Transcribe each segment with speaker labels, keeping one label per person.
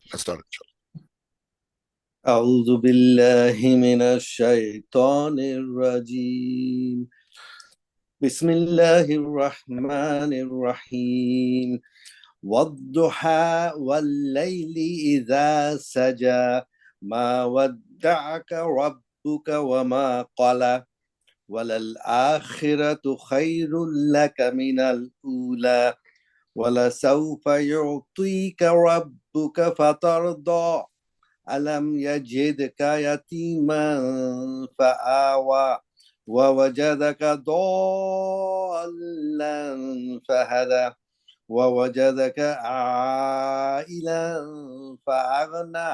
Speaker 1: Let's start, inshallah.
Speaker 2: أعوذ بالله من الشيطان الرجيم. بسم الله الرحمن الرحيم. والضحى والليل إذا سجى ما ودعك ربك وما قلى وللآخرة خير لك من الأولى ولسوف يعطيك ربك فترضى ألم يجدك يتيما فآوى ووجدك ضالا فهدى ووجدك عائلا فأغنى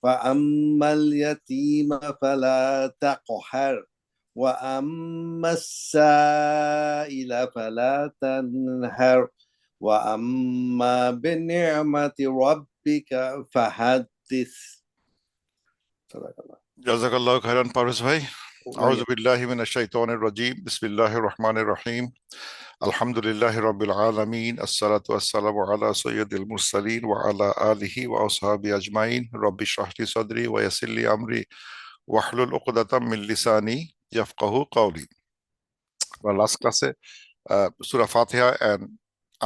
Speaker 2: فأما اليتيم فلا تقهر وأما السائل فلا تنهر وأما بنعمة ربك فحدث. صدق الله.
Speaker 1: জাযাকাল্লাহু খাইরান Parvez ভাই। আউযু
Speaker 2: وإياك.
Speaker 1: বিল্লাহি মিনাশ শাইতানির রাজীম। বিসমিল্লাহির রহমানির রহিম। আলহামদুলিল্লাহি রাব্বিল আলামিন। আসসালাতু ওয়াসসালামু আলা সাইয়্যিদিল মুরসালিন ওয়া আলা আলিহি ওয়া আসহাবিহি আজমাইন। রব্বি ইশরাহ লি সাদরি ওয়া ইয়াসসির লি আমরি ওয়াহলুল উকদাতাম মিন লিসানি ইয়াফকাহু কওলি। আমরা লাস্ট ক্লাসে সূরা ফাতিহা এন্ড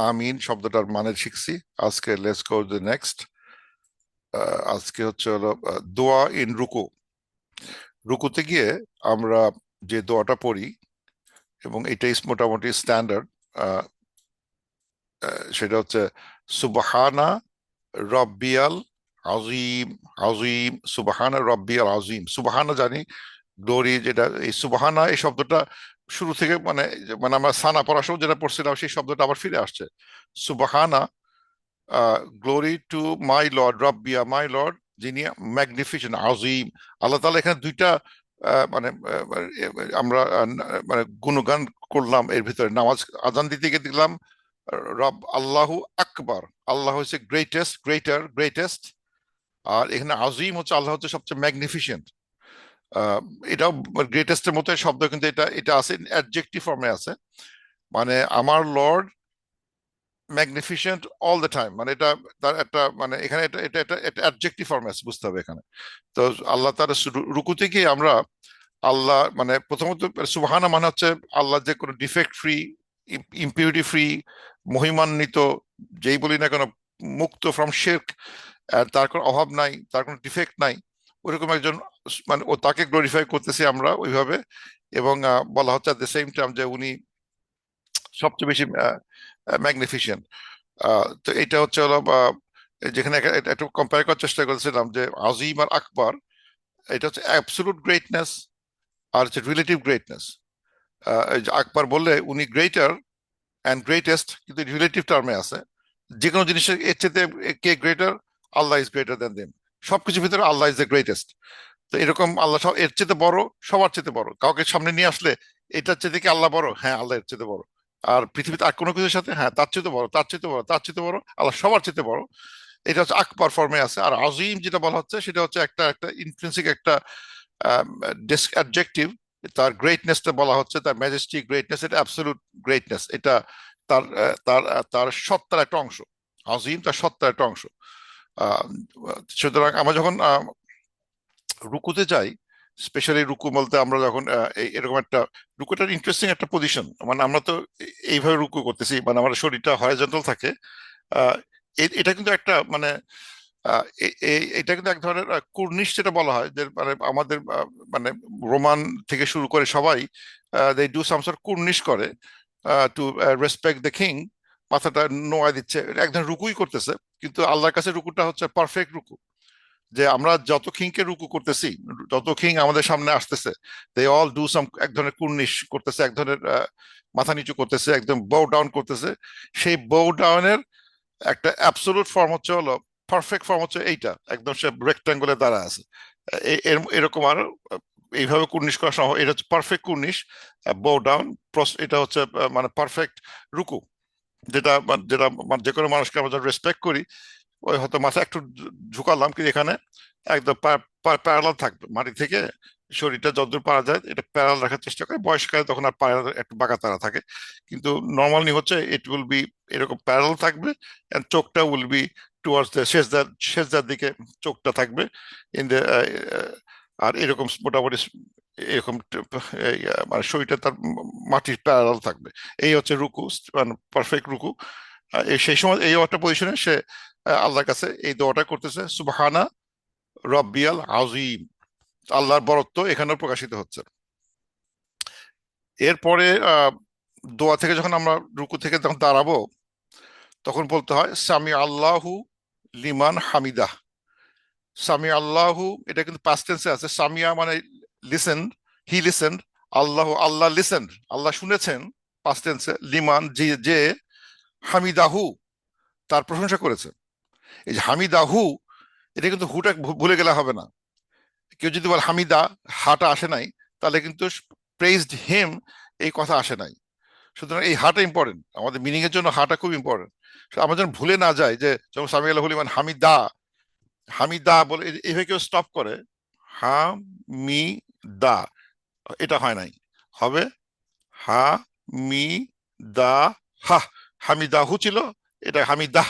Speaker 1: আমিন শব্দটার মানে শিখছি। আজকে let's go to the next. আজকে হলো দোয়া ইন রুকু। রুকুতে গিয়ে আমরা যে দোয়াটা পড়ি এবং এটাই মোটামুটি স্ট্যান্ডার্ড, সেটা হচ্ছে সুবহানা রব্বিয়াল আজিম। আজিম, সুবহানা রব্বিয়াল আজিম। সুবহানা জানি গ্লোরি, যেটা এই সুবহানা এই শব্দটা শুরু থেকে মানে মানে আমরা সানা পড়ার সময় যেটা পড়ছিলাম সেই শব্দটা আবার ফিরে আসছে। সুবহানা, গ্লোরি টু মাই লর্ড, রব্বিয়া মাই লর্ড, যিনি ম্যাগনিফিসেন্ট, আজিম। আল্লাহ তাআলা এখানে দুইটা মানে আমরা মানে গুণগান করলাম। এর ভিতরে নামাজ আজান দিতে গিয়ে দেখলাম রব আল্লাহু আকবার, আল্লাহ হচ্ছে গ্রেটেস্ট, গ্রেটার, গ্রেটেস্ট। আর এখানে আজিম হচ্ছে আল্লাহ হচ্ছে সবচেয়ে ম্যাগনিফিসেন্ট। আহ এটাও গ্রেটেস্টের মতো শব্দ, কিন্তু এটা এটা আছে অ্যাডজেক্টিভ ফর্মে আছে। মানে আমার Lord magnificent all the time, মানে এটা তার একটা মানে এখানে এটা এটা এটা এটা অ্যাডজেক্টিভ ফর্মে আছে, বুঝতে হবে এখানে। তো আল্লাহ তার রুকুতে গিয়ে আমরা আল্লাহ মানে প্রথমত সুবহানা মানে হচ্ছে আল্লাহ যে কোনো ডিফেক্ট ফ্রি, ইম্পিউরিটি ফ্রি, মহিমান্বিত, যেই বলি না কেন, মুক্ত ফ্রম শিরক। তার কোনো অভাব নাই, তার কোনো ডিফেক্ট নাই, ওইরকম একজন, মানে ও তাকে গ্লোরিফাই করতেছি আমরা ওইভাবে। এবং বলা হচ্ছে অ্যাট দ্য সেম টাইম যে উনি সবচেয়ে বেশি ম্যাগনিফিসেন্ট। তো এটা হলো যেখানে একটু কম্পেয়ার করার চেষ্টা করেছিলাম যে আজিম আর আকবর, এটা হচ্ছে অ্যাবসলিউট গ্রেটনেস আর হচ্ছে রিলেটিভ গ্রেটনেস। আকবর বললে উনি গ্রেটার অ্যান্ড গ্রেটেস্ট, কিন্তু রিলেটিভ টার্মে আছে। যে কোনো জিনিসের এর চেয়ে কে greater? Allah is greater than them. সবকিছুর ভিতরে আল্লাহ ইজ দ্য গ্রেটেস্ট। তো এরকম আল্লাহ সব এর চেয়ে বড়, সবার চেয়ে বড়। কাউকে সামনে নিয়ে আসলে এটার চেয়ে কি আল্লাহ বড়? হ্যাঁ, আল্লাহ এর চেয়ে বড়। আর পৃথিবীতে আর কোনো কিছুর সাথে হ্যাঁ তার চেয়ে বড়, তার চেয়ে বড়, তার চেয়ে বড়, আল্লাহ সবার চেয়ে বড়। এটা হচ্ছে আকবর ফর্মে আছে। আর আজিম যেটা বলা হচ্ছে সেটা হচ্ছে একটা একটা ইন্ট্রিনসিক একটা অ্যাডজেক্টিভ। তার গ্রেটনেসটা বলা হচ্ছে, তার ম্যাজেস্টি গ্রেটনেস, এটা অ্যাবসলিউট গ্রেটনেস। এটা তার তার সত্তার একটা অংশ। আজিম তার সত্তার একটা অংশ। আহ, সুতরাং আমরা যখন রুকুতে যাই, স্পেশালি রুকু বলতে আমরা যখন এরকম একটা রুকুটার ইন্টারেস্টিং একটা পজিশন, মানে আমরা তো এইভাবে রুকু করতেছি, মানে আমার শরীরটা হরাইজন্টাল থাকে। আহ, এটা কিন্তু একটা মানে এটা কিন্তু এক ধরনের কুর্নিশ যেটা বলা হয়, যে মানে আমাদের মানে রোমান থেকে শুরু করে সবাই দে ডু সাম সর্ট কুর্নিশ করে টু রেসপেক্ট দ্য কিং। মাথাটা নোয়া দিচ্ছে, এক ধরনের রুকুই করতেছে। কিন্তু আল্লাহর কাছে রুকুটা হচ্ছে পারফেক্ট রুকু। যে আমরা যত কিংকে রুকু করতেছি, যত কিং আমাদের সামনে আসতেছে, দে অল ডু সাম, এক ধরনের কুর্নিশ করতেছে, এক ধরনের মাথা নিচু করতেছে, একদম বো ডাউন করতেছে। সেই বো ডাউনের একটা অ্যাবসোলুট ফর্ম হচ্ছে হলো, পারফেক্ট ফর্ম হচ্ছে এইটা, একদম সে রেক্ট্যাঙ্গুলে দাঁড়া আছে। এরকম আর এইভাবে কুর্নিশ করা সম্ভব। এটা হচ্ছে পারফেক্ট কুর্নিশ, বো ডাউন। এটা হচ্ছে মানে পারফেক্ট রুকু। যেটা যেটা যে কোনো মানুষকে আমরা রেসপেক্ট করি, ওই হয়তো মাথা একটু ঝুঁকালাম, কিন্তু এখানে একদম প্যারালাল থাকবে মাটি থেকে। শরীরটা যতদূর পারা যায় এটা প্যারালাল রাখার চেষ্টা করে। বয়সকালে তখন আর পায়ের একটু বাঁকা তারা থাকে, কিন্তু নর্মালি হচ্ছে ইট উইল বি এরকম প্যারালাল থাকবে। এন্ড চোখটা উইল বি টুয়ার্ডস দ্য শেষদার দিকে চোখটা থাকবে ইন দ্য, আর এরকম মোটামুটি এরকম মানে শরীরটা তার মাটির প্যারালাল থাকবে। এই হচ্ছে রুকু, মানে পারফেক্ট রুকু। সেই সময় এই একটা পজিশনে সে আল্লাহর কাছে এই দোয়াটা করতেছে, সুবহানা রব্বিয়াল আযীম। আল্লাহর বরত্ব এখানেও প্রকাশিত হচ্ছে। এরপরে দোয়া থেকে যখন আমরা রুকু থেকে যখন দাঁড়াবো, তখন বলতে হয় সামি আল্লাহু লিমান হামিদাহ। সামি আল্লাহু, এটা কিন্তু পাস্ট টেন্সে আছে। সামিয়া মানে listen, he listen. Allah, Allah listen, Allah শুনেছেন পাস্ট টেন্সে। লিমান, যে যে হামিদাহু, তার প্রশংসা করেছে। এই যে হামিদাহু, এটা কিন্তু হুটা ভুলে গেলে হবে না। কেউ যদি বলে হামিদা, হাটা আসে নাই, তাহলে কিন্তু প্রেইজড হিম এই কথা আসে নাই। সুতরাং এই হাটা ইম্পর্টেন্ট, আমাদের মিনিং এর জন্য হাটা খুব ইম্পর্টেন্ট। আমরা যেন ভুলে না যাই যে যেমন সামি আল্লাহ লিমান হামিদা, হামিদা বলে এইভাবে কেউ স্টপ করে, হা মি দা, এটা হয় নাই। হবে হা মি দা হা। হামিদাহু ছিল, এটা হামিদাহ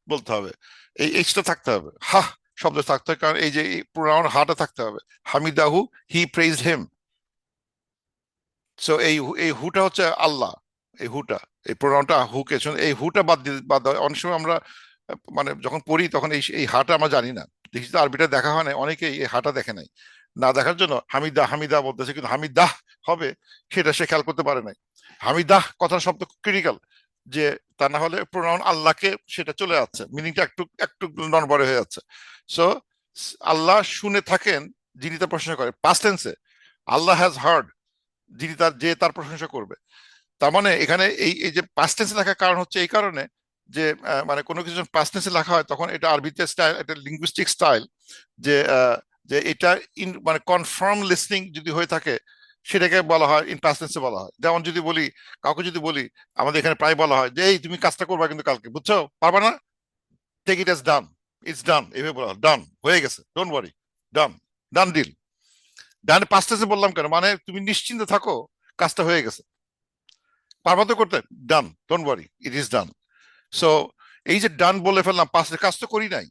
Speaker 1: বলতে হবে। এই এইচটা থাকতে হবে, হা শব্দ থাকতে হবে, কারণ এই যে প্রোনাউন হাটা থাকতে হবে। হামিদাহু, হি প্রেইজড হিম। সো এই হুটা হচ্ছে আল্লাহ। এই হুটা, এই প্রোনাউনটা হুকে, এই হুটা বাদ দেওয়া অনেক সময় আমরা মানে যখন পড়ি তখন এই হাটা আমরা জানি না। দেখি তো আরবিটা দেখা হয় না, অনেকেই এই হাটা দেখে নাই। না দেখার জন্য হামিদা হামিদা বলতেছে, কিন্তু হামিদাহ হবে সেটা সে খেয়াল করতে পারে নাই। হামিদাহ কথার শব্দ ক্রিটিক্যাল, যে তা না হলে প্রোনাউন আল্লাহকে সেটা চলে যাচ্ছে, মিনিংটা একটু একটু নড়বড়ে হয়ে যাচ্ছে। সো আল্লাহ শুনে থাকেন যিনি তার প্রশংসা করে, পাস্ট টেন্সে। আল্লাহ হ্যাজ হার্ড, যিনি তার প্রশংসা করবে। তার মানে এখানে এই এই যে পাস্ট টেন্সে লেখার কারণ হচ্ছে এই কারণে যে মানে কোনো কিছু যখন পাস্ট টেন্সে লেখা হয় তখন এটা আরবিতে স্টাইল, একটা লিঙ্গুইস্টিক স্টাইল, যে যে এটা মানে কনফার্ম লিসনিং যদি হয়ে থাকে সেটাকে বলা হয় ইন পাস্ট টেন্সে বলা হয়। যেমন যদি বলি, কাউকে যদি বলি, আমাদের এখানে প্রায় বলা হয় যে এই তুমি কাজটা করবা কিন্তু কালকে, বুঝছো, পারবা না, take it as done, it's done, এভাবে বলা হয়, ডান হয়ে গেছে, don't worry, done, done deal. Done past টেন্সে বললাম কেন, মানে তুমি নিশ্চিন্ত থাকো, কাজটা হয়ে গেছে, পারবা তো করতে, done, don't worry, it is done. So এই যে ডান বলে ফেললাম, পাঁচটা কাজ তো করি নাই,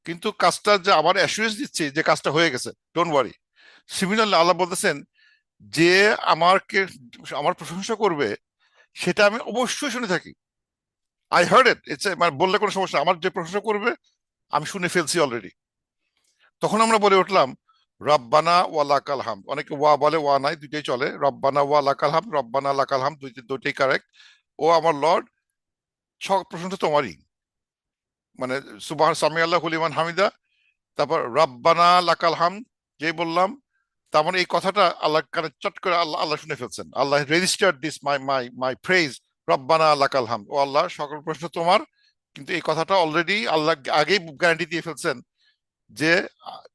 Speaker 1: কিন্তু কাজটা যে আবার অ্যাসুরেন্স দিচ্ছে যে কাজটা হয়ে গেছে, ডোন্ট ওয়ারি। সিমিলারলি আল্লাহ বলতেছেন যে আমাকে, আমার প্রশংসা করবে সেটা আমি অবশ্যই শুনে থাকি। আই হার্ড ইট, ইটস মানে বললে কোনো সমস্যা, আমার যে প্রশংসা করবে আমি শুনে ফেলছি অলরেডি। তখন আমরা বলে উঠলাম রব্বানা ওয়া লাকাল হামদ। অনেকে ওয়া বলে, ওয়া নাই, দুইটাই চলে। রব্বানা ওয়া লাকাল হামদ, রব্বানা লাকাল হামদ, দুইটাই কারেক্ট। ও আমার লর্ড, সব প্রশংসা তোমারই। মানে সুবহান সামি আল্লাহ লিমান হামিদা, তারপর রব্বানা লাকাল হামদ, যে বললাম, তার মানে এই কথাটা আল্লাহ কানে চট করে আল্লাহ আল্লাহ শুনে ফেলছেন। Allah registered this my my my praise, রব্বানা লাকাল হামদ, ও আল্লাহ সকল প্রশ্ন তোমার। কিন্তু এই কথাটা অলরেডি আল্লাহ আগেই গ্যারান্টি দিয়ে ফেলছেন যে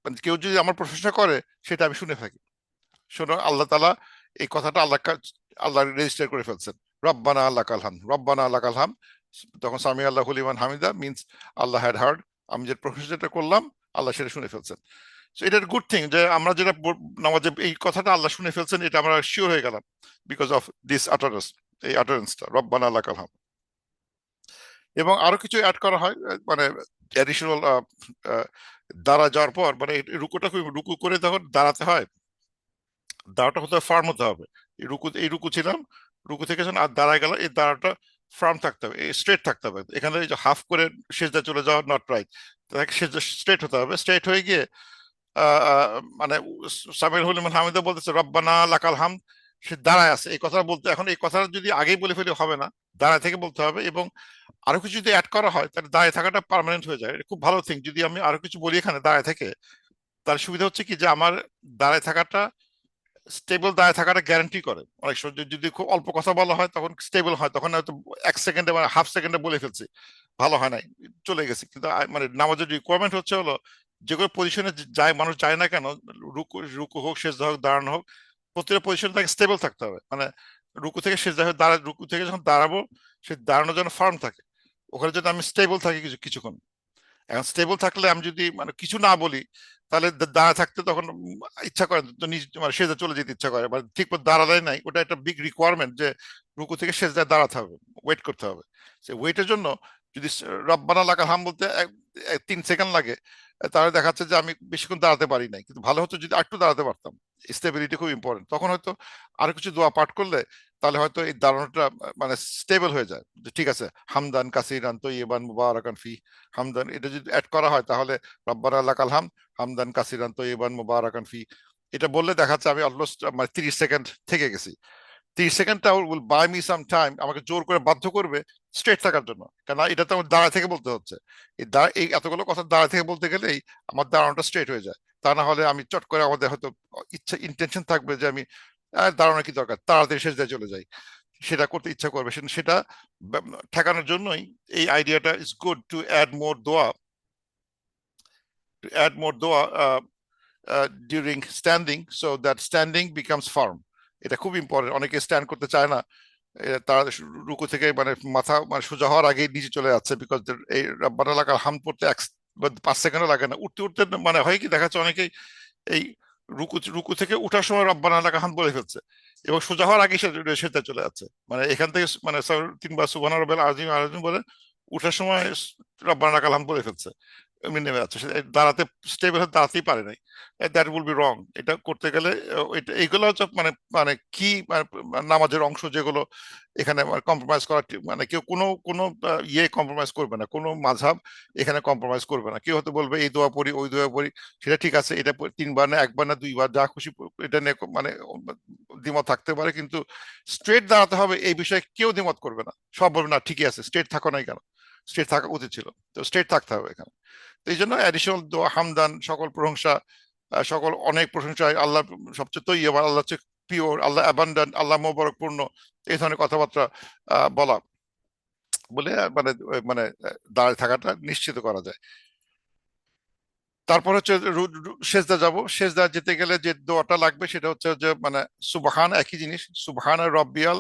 Speaker 1: মানে কেউ যদি আমার প্রশংসা করে সেটা আমি শুনে থাকি। শোনো, আল্লাহ তাআলা এই কথাটা আল্লাহ রেজিস্টার করে ফেলছেন, রব্বানা লাকাল হামদ, রব্বানা লাকাল হামদ। তখন সামি আল্লাহ লিমান হামিদা মিনস আল্লাহ হ্যাড হার্ড, আমি যে প্রশংসা যেটা করলাম আল্লাহ সেটা শুনে ফেলছেন। So এটা গুড থিং যে আমরা যেটা নামাজে এই কথাটা আল্লাহ শুনে ফেলছেন, এটা আমরা শিওর হয়ে গেলাম বিকজ অফ দিস আটারেন্স, এই আটারেন্সটা রব্বানা লাকাল হামদ। এবং আরো কিছু অ্যাড করা হয়, মানে অ্যাডিশনাল, দাঁড়া যাওয়ার পর, মানে এই রুকুটা রুকু করে তখন দাঁড়াতে হয়, দাঁড়াটা হতে ফার্ম হতে হবে। এই রুকু ছিলাম, রুকু থেকে যখন আর দাঁড়ায় গেল, এই দাঁড়াটা ফার্ম থাকতে হবে, স্ট্রেট থাকতে হবে। এখানে এই যে হাফ করে সেজদা চলে যাওয়া, নট রাইট, তাকে সেজদা স্ট্রেট হতে হবে। স্ট্রেট হয়ে গিয়ে আহ, আহ, মানে সামির হলিমান হামিদা বলতেছে রব্বানা লাকাল হামদ, সে দাঁড়ায় আছে এই কথাটা বলতে। এখন এই কথাটা যদি আগেই বলে ফেলে হবে না, দাঁড়ায় থেকে বলতে হবে। এবং আরো কিছু যদি অ্যাড করা হয় তাহলে দাঁড়ায় থাকাটা পার্মানেন্ট হয়ে যায়, এটা খুব ভালো থিং। যদি আমি আরো কিছু বলি এখানে দাঁড়ায় থেকে, তার সুবিধা হচ্ছে কি যে আমার দাঁড়ায় থাকাটা, স্টেবল দাঁড়ায় থাকাটা গ্যারান্টি করে। অনেক সময় যদি খুব অল্প কথা বলা হয় তখন স্টেবল হয়, তখন হয়তো 1 সেকেন্ডে মানে হাফ সেকেন্ডে বলে ফেলছি, ভালো হয় নাই, চলে গেছি। কিন্তু মানে নামাজের রিকোয়ারমেন্ট হচ্ছে হলো যে কোনো পজিশনে যায় মানুষ যায় না কেন, রুকু রুকু হোক, সেজদা হোক, দাঁড়ানো হোক, প্রতিটা পজিশনে তাকে স্টেবল থাকতে হবে। মানে রুকু থেকে সেজদা হয়ে রুকু থেকে যখন দাঁড়াবো, সে দাঁড়ানো যেন ফার্ম থাকে, ওখানে যেন আমি স্টেবল থাকি কিছুক্ষণ। এখন স্টেবল থাকলে আমি যদি মানে কিছু না বলি, তাহলে দাঁড়া থাকতে তখন ইচ্ছা করে না, তো নিজ মানে সেজদা চলে যেতে ইচ্ছা করে, মানে ঠিক মতো দাঁড়ালে নাই, ওটা একটা বিগ রিকোয়ারমেন্ট যে রুকু থেকে সেজদায় দাঁড়াতে হবে, ওয়েট করতে হবে। সে ওয়েটের জন্য যদি রব্বানা লাকাল হাম বলতে 3 সেকেন্ড লাগে, তাহলে দেখাচ্ছে যে আমি বেশিক্ষণ দাঁড়াতে পারি নাই। কিন্তু ভালো হতো যদি একটু দাঁড়াতে পারতাম। স্টেবিলিটি খুব ইম্পর্টেন্ট। তখন হয়তো আরো কিছু দোয়া পাঠ করলে তাহলে হয়তো এই দাঁড়ানোটা মানে স্টেবল হয়ে যায়, যে ঠিক আছে হামদান কাসিরান তৈয়িবান মুবারাকান ফি। হামদান এটা যদি অ্যাড করা হয় তাহলে রব্বানা লাকাল হাম হামদান কাসিরান তৈয়িবান মুবারাকান ফি, এটা বললে দেখাচ্ছে আমি অলমোস্ট মানে 30 সেকেন্ড থেকে গেছি। 30 সেকেন্ডটা will buy me some time, আমাকে জোর করে বাধ্য করবে স্ট্রেট থাকার জন্য, কেন এটা তো আমার দাঁড়ায় থেকে বলতে হচ্ছে। এই এতগুলো কথা দাঁড়ায় থেকে বলতে গেলেই আমার দাঁড়ানোটা স্ট্রেট হয়ে যায়। তা না হলে আমি চট করে আমাদের হয়তো ইচ্ছা ইন্টেনশন থাকবে যে আমি দাঁড়ানো কি দরকার, তাড়াতাড়ি শেষ দিয়ে চলে যাই, সেটা করতে ইচ্ছা করবে। সেটা ঠেকানোর জন্যই এই আইডিয়াটা is good to add more দোয়া, টু অ্যাড মোর দোয়া during standing so that standing becomes firm. এটা খুব ইম্পর্টেন্ট। অনেকে স্ট্যান্ড করতে চায় না, তারা রুকু থেকে মানে মাথা মানে সোজা হওয়ার আগেই নিচে চলে যাচ্ছে, বিকজ এই রাব্বানা লাকাল হামদ পড়তে 5 সেকেন্ডও লাগে না। উঠতে উঠতে মানে হয় কি দেখা যাচ্ছে অনেকেই এই রুকু রুকু থেকে উঠার সময় রব্বানা লাকাল হামদ বলে ফেলছে এবং সোজা হওয়ার আগে সেটা চলে যাচ্ছে। মানে এখান থেকে মানে 3 বার সুবহান রাব্বিল আযীম আযীম বলে উঠার সময় রব্বানা লাকাল হামদ বলে ফেলছে, এমনি নেমে যাচ্ছে। দাঁড়াতে স্টেবল হয়ে দাঁড়াতেই পারে নাই। That will be wrong. এটা করতে গেলে এইগুলো হচ্ছে মানে মানে কি মানে নামাজের অংশ যেগুলো এখানে কম্প্রোমাইজ করা মানে কেউ কোনো কোনো ইয়ে কম্প্রোমাইজ করবে না, কোনো মাযহাব এখানে কম্প্রোমাইজ করবে না। কেউ হয়তো বলবে এই দোয়া পড়ি ওই দোয়া পড়ি, সেটা ঠিক আছে, এটা 3 বার না 1 বার না 2 বার যা খুশি এটা নিয়ে মানে দ্বিমত থাকতে পারে, কিন্তু স্ট্রেট দাঁড়াতে হবে এই বিষয়ে কেউ দ্বিমত করবে না। সব বলবে না ঠিকই আছে, স্ট্রেট থাকো নাই কেন, স্ট্রেট থাকা উচিত ছিল। তো স্ট্রেট থাকতে হবে এখানে। তো এই জন্য অ্যাডিশনাল দোয়া হামদান, সকল প্রশংসা, সকল অনেক প্রশংসা আল্লাহ, সবচেয়ে তৈয়বা, আল্লাহ হচ্ছে পিওর, আল্লাহ অ্যাবান্ডান্ট, আল্লাহ মোবারকপূর্ণ, এই ধরনের কথাবার্তা বলা বলে মানে মানে দাঁড়িয়ে থাকাটা নিশ্চিত করা যায়। তারপর হচ্ছে সেজদা যাব। সেজদা যেতে গেলে যে দোয়াটা লাগবে সেটা হচ্ছে যে মানে সুবহান, একই জিনিস, সুবহান রব্বিয়াল